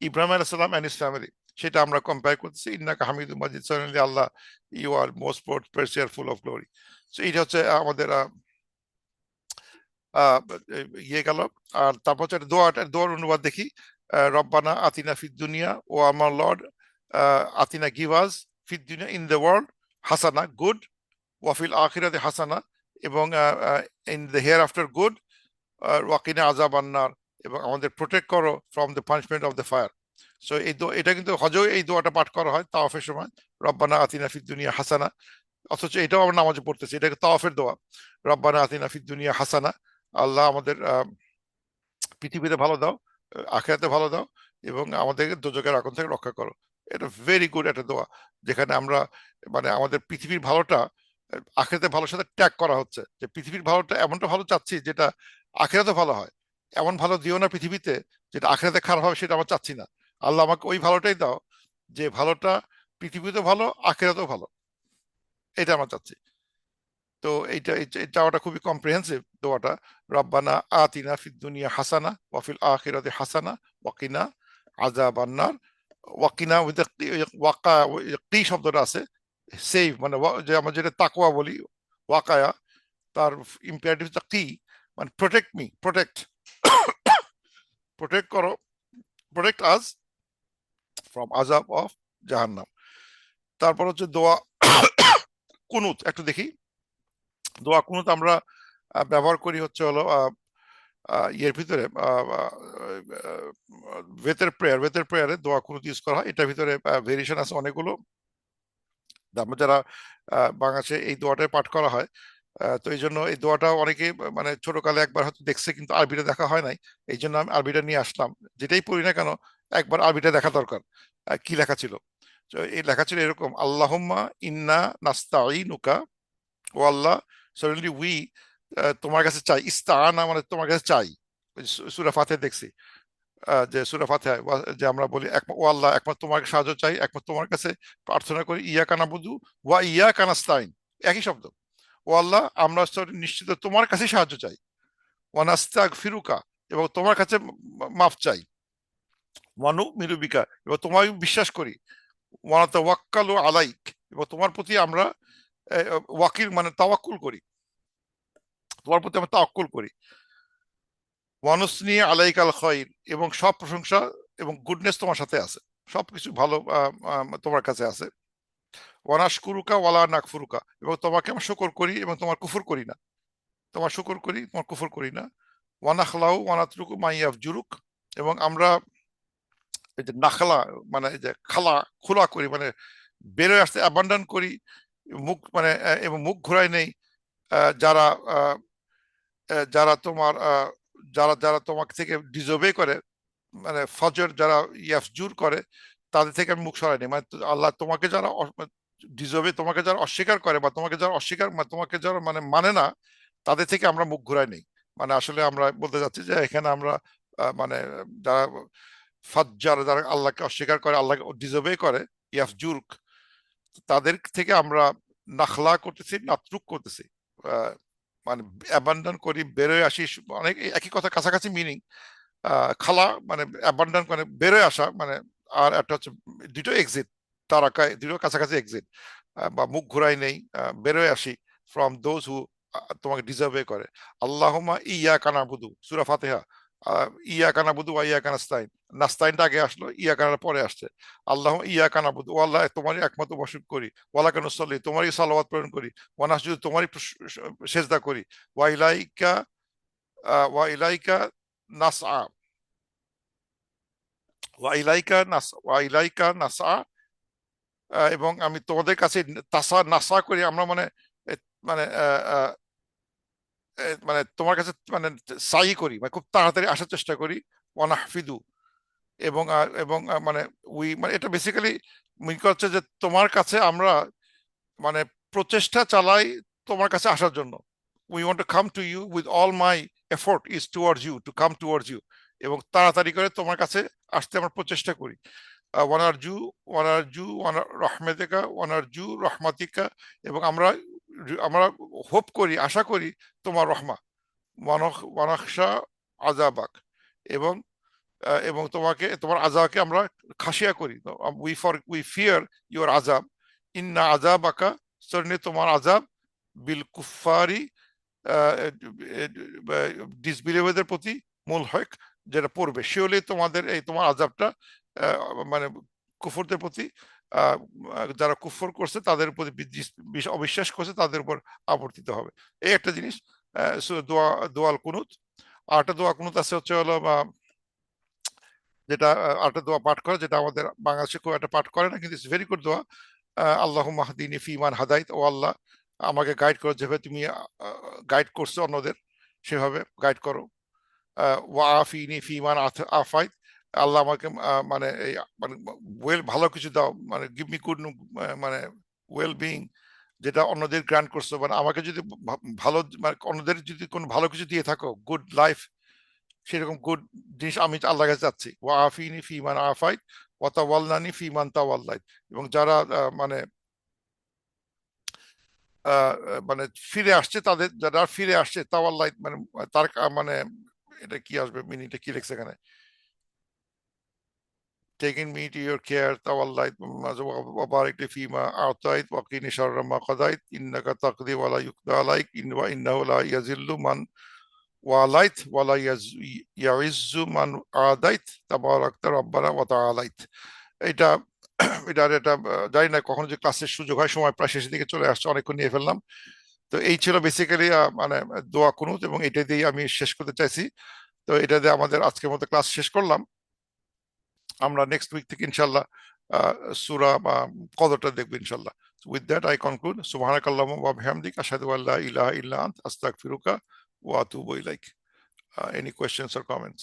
Speaker 1: Ibrahim আলাইহিস সালাম অ্যান্ড হিজ ফ্যামিলি, সেটা আমরা কম্পেয়ার করতেছি। ইন্নাকা হামিদুম মাজিদ, certainly Allah you are most precious full of glory. So এটা হচ্ছে আমাদের আহ ইয়ে গেল। আর তারপর হচ্ছে দোয়ার অনুবাদ দেখি। রব্বানা আতিনা ফিদ দুনিয়া, ও আমার লর্ড আতিনা গিভ আস ফিদ দুনিয়া ইন দ্য ওয়ার্ল্ড হাসানা, গুড, ওয়াফিল আখিরাতে হাসানা, এবং in the hereafter good, ওয়াকিনা আযাব আন্নার, এবং আমাদের প্রোটেক্ট করো from the punishment of the fire. So এটা কিন্তু হজেও এই দোয়াটা পাঠ করা হয় তাওয়াফের সময়, রব্বানা আতিনা ফিদ দুনিয়া হাসানা, অথচ এটাও আমরা নামাজে পড়তেছি, এটা তাওয়াফের দোয়া, রব্বানা আতিনা ফিদ দুনিয়া হাসানা, আল্লাহ আমাদের পৃথিবীতে ভালো দাও, আখিরাতে ভালো দাও, এবং আমাদেরকে দোজখের আগুন থেকে রক্ষা করো। এটা ভেরি গুড একটা দোয়া, যেখানে আমরা মানে আমাদের পৃথিবীর ভালোটা আখিরাতে ভালোর সাথে ট্যাগ করা হচ্ছে, যে পৃথিবীর ভালোটা এমনটা ভালো চাচ্ছি যেটা আখিরাতে ভালো হয়, এমন ভালো দিও না পৃথিবীতে যেটা আখিরাতে খারাপ হবে, সেটা আমরা চাচ্ছি না। আল্লাহ আমাকে ওই ভালোটাই দাও যে ভালোটা পৃথিবীতেও ভালো, আখিরাতেও ভালো, এটা আমরা চাচ্ছি। তো চাওয়াটা খুবই কম্প্রিহেন্সিভ দোয়াটা, রব্বানা আতিনা ফিদ দুনিয়া হাসানা ওয়াফিল আখিরাতি হাসানা ওয়াকিনা আযাবান নার, ওয়াকিনা উইথ ওয়াকা, কি শব্দটা আছে সেভ, মানে যে আমরা যেটা তাকওয়া বলি, ওয়াকায়া, তার ইম্পারেটিভ কি, মানে প্রোটেক্ট মি, প্রোটেক্ট করো, প্রোটেক্ট আস ফ্রম আযাব অফ জাহান্নাম। তারপর হচ্ছে দোয়া কুনুত, একটু দেখি। দোয়া কুনুত আমরা ব্যবহার করি হচ্ছে হলো ইয়ের ভিতরে, ওয়েতের প্রেয়ারে দোয়া কুনুত ইউজ করা হয়। এটার ভিতরে ভেরিয়েশন আছে অনেকগুলো, আমরা যারা বাংলাদেশে এই দোয়াটাই পাঠ করা হয়, তো এই জন্য এই দোয়াটা অনেকে মানে ছোটকালে একবার হয়তো দেখছে, কিন্তু আরবিটা দেখা হয় নাই, এই জন্য আমি আরবিটা নিয়ে আসলাম। যেটাই পড়ি না কেন একবার আরবিটা দেখা দরকার, কি লেখা ছিল। তো এই লেখা ছিল এরকম, আল্লাহুম্মা ইন্না নাস্তাঈনুকা, ও আল্লাহ সাডেনলি উই, তোমার কাছে চাই, ইস্তাআনা মানে তোমার কাছে চাই, সূরা ফাতিহা দেখছি, যে সূরা ফাতিহা যে আমরা বলি ও আল্লাহ একমাত্র তোমার সাহায্য চাই, একমাত্র তোমার কাছে প্রার্থনা করি, ইয়াকা নাবুদু ওয়া ইয়াকা নাস্তাইন, একই শব্দ। ও আল্লাহ আমরা নিশ্চিত তোমার কাছে সাহায্য চাই, ওয়া নাস্তাগফিরুকা, এবং তোমার কাছে মাফ চাই, ওয়ানু মিরুবিকা, এবং তোমায় বিশ্বাস করি। ওয়ানাতাওয়াক্কালু আলাইক, এবং তোমার প্রতি আমরা ওয়াকিল মানে তাওয়াক্কুল করি, তোমার প্রতি আমরা তাওয়াক্কুল করি। ওয়ানুসনি আলাইকাল খাইর, এবং সব প্রশংসা এবং গুডনেস তোমার সাথে আছে, সবকিছু ভালো তোমার কাছে আছে। ওয়ানাশকুরুকা ওয়ালা নাকফুরুকা, এবং তোমাকে আমরা শুকর করি এবং তোমার কুফর করি না, তোমার শুকর করি তোমার কুফর করি না। ওয়ানাখলাউ ওয়ানাতরুকু মাইয়াফ জুরুক, এবং আমরা এই যে নাখলা মানে এই যে খালা খোলা করি, মানে বেরোয় আসতে অ্যাবান্ডন করি, মুখ মানে এবং মুখ ঘুরাই নেই যারা যারা তোমার যারা যারা তোমাকে থেকে ডিজোবে করে, মানে ফজর যারা ইয়াফজুর করে, তাদের থেকে আমি মুখ সরাই নিই। মানে আল্লাহ তোমাকে যারা ডিজোবে, তোমাকে যারা অস্বীকার করে বা তোমাকে যারা অস্বীকার তোমাকে যারা মানে মানে না, তাদের থেকে আমরা মুখ ঘুরাই নেই। মানে আসলে আমরা বলতে যাচ্ছি যে এখানে আমরা মানে যারা ফাজ্জার, যারা আল্লাহকে অস্বীকার করে, আল্লাহকে ডিজোবে করে, ইয়াফজুর, তাদের থেকে আমরা নাখলা করতেছি, নাতরুক করতেছি, আহ, মানে অ্যাবান্ডন করি, বেরোয় আসি। অনেক একই কথা, কাছাকাছি মিনিং। খালা মানে অ্যাবান্ডন মানে বেরোয় আসা মানে, আর একটা হচ্ছে দুটো এক্সিট, তারাকায় দুটো কাছাকাছি এক্সিট, বা মুখ ঘুরাই নেই, বেরোয় আসি ফ্রম দোজ হু তোমাকে ডিজার্ভ করে। আল্লাহুম্মা ইয়া কানাবুদু, সূরা ফাতিহা। ইয়া কানাবুদু ওয়া ইয়া কানাস্তাইন, নাস্তাইনটা আগে আসলো, ইয়া কানাটা পরে আসছে। আল্লাহ ইয়া কানাবুদু, ও আল্লাহ তোমারই একমাত্র বসত করি, ওয়ালা কানুসল্লি তোমারই সালাওয়াত প্রেরণ করি, ওয়ানাসজুদু তোমারই সেজদা করি, ওয়া ইলাইকা ওয়া ইলাইকা নাসআ, ওয়া ইলাইকা নাসআ, এবং আমি তোমাদের কাছে তাসা নাসা করি আমরা, মানে এ, মানে মানে তোমার কাছে মানে সাই করি, মানে খুব তাড়াতাড়ি আসার চেষ্টা করি। ওয়ানাহফিদু, এবং মানে মানে এটা বেসিক্যালি মিন করছে যে তোমার কাছে আমরা মানে প্রচেষ্টা চালাই তোমার কাছে আসার জন্য। We want to come to you with all my effort is towards you, to come towards you, এবং তাড়াতাড়ি করে তোমার কাছে আসতে আমরা প্রচেষ্টা করি। ওয়ানারজু ওয়ানারজু রহমেতিকা ওয়ানারজু রহমাতিকা, এবং আমরা আমরা হোপ করি, আশা করি তোমার রহমা। ওয়ানাখশা আজাবাক, এবং এবং তোমাকে তোমার আজাবকে আমরা খাসিয়া করি, উই ফিয়ার ইউর আজাব। ইন্না আজাবাকা, certainly তোমার আজাব, বিল কুফারি ডিসবিলিভারদের প্রতি মুলহিক, যেটা পড়বে, শিওরলি তোমাদের এই তোমার আজাবটা মানে কুফরদের প্রতি, আহ, যারা কুফর করছে তাদের প্রতি অবিশ্বাস করছে তাদের উপর আবর্তিত হবে। এই একটা জিনিস। দোয়া, দোয়াল কুনুত। আর একটা দোয়া কুনুত আছে হচ্ছে হলো যেটা আরেকটা দোয়া পাঠ করে, যেটা আমাদের বাংলাদেশে খুব একটা পাঠ করে না, কিন্তু ইটস ভেরি গুড দোয়া। আল্লাহুম্মা হদিনি ফিমান হাদাইত, ও আল্লাহ আমাকে গাইড করো যেভাবে তুমি গাইড করছো অন্যদের, সেভাবে গাইড করো। ওয়া আফিনি ফিমান আফাইত, আল্লাহ আমাকে মানে এই মানে ভালো কিছু দাও, মানে গিভ মি গুড, মানে ওয়েল বিং, যেটা অন্যদের গ্রান্ট করছো। মানে আমাকে যদি ভালো মানে অন্যদের যদি কোনো ভালো কিছু দিয়ে থাকো, গুড লাইফ, সেরকম গুড জিনিস আমি আল্লাহর কাছে চাচ্ছি। ওয়া আফিনি ফিমান আফাইত ওয়া তাওয়াল্লানি ফিমান তাওয়াল্লাইত, এবং যারা মানে মানে ফিরে আসছে, তাদের যারা ফিরে আসছে তাওয়াল্লাইত মানে তার মানে এটা কি আসবে, মিনিংটা কি লেখছে এখানে? taking me to your care tawallayt wa barik li fima a'tayt wa qini sharra ma qadayt innaka taqdi wa la yuqda alayk wa innahu la yazillu man ওয়ালাইত ওয়ালা ইয়াইজ্জু মান আদাইত তাবারাকতা রব্বানা ওয়া তাআলাইত। এটা এটা জানি না কখনো যে ক্লাসের সুযোগ হয়, সময় প্রায় শেষের দিকে চলে আসছে, অনেকক্ষণ নিয়ে ফেললাম। তো এই ছিল বেসিক্যালি মানে দোয়া কুনুত, এবং এটা দিয়ে আমি শেষ করতে চাইছি। তো এটা দিয়ে আমাদের আজকের মতো ক্লাস শেষ করলাম। আমরা নেক্সট উইক থেকে ইনশাল্লাহ সূরা বা কদরটা দেখবো ইনশাল্লাহ। With that I conclude. সুবহানাকাল্লাহুম্মা ওয়া বিহামদিক আশহাদু আল্লা ইলাহা ইল্লা আনতা আস্তাগফিরুকা ওয়া আতুবু ইলাইক। Any questions or comments?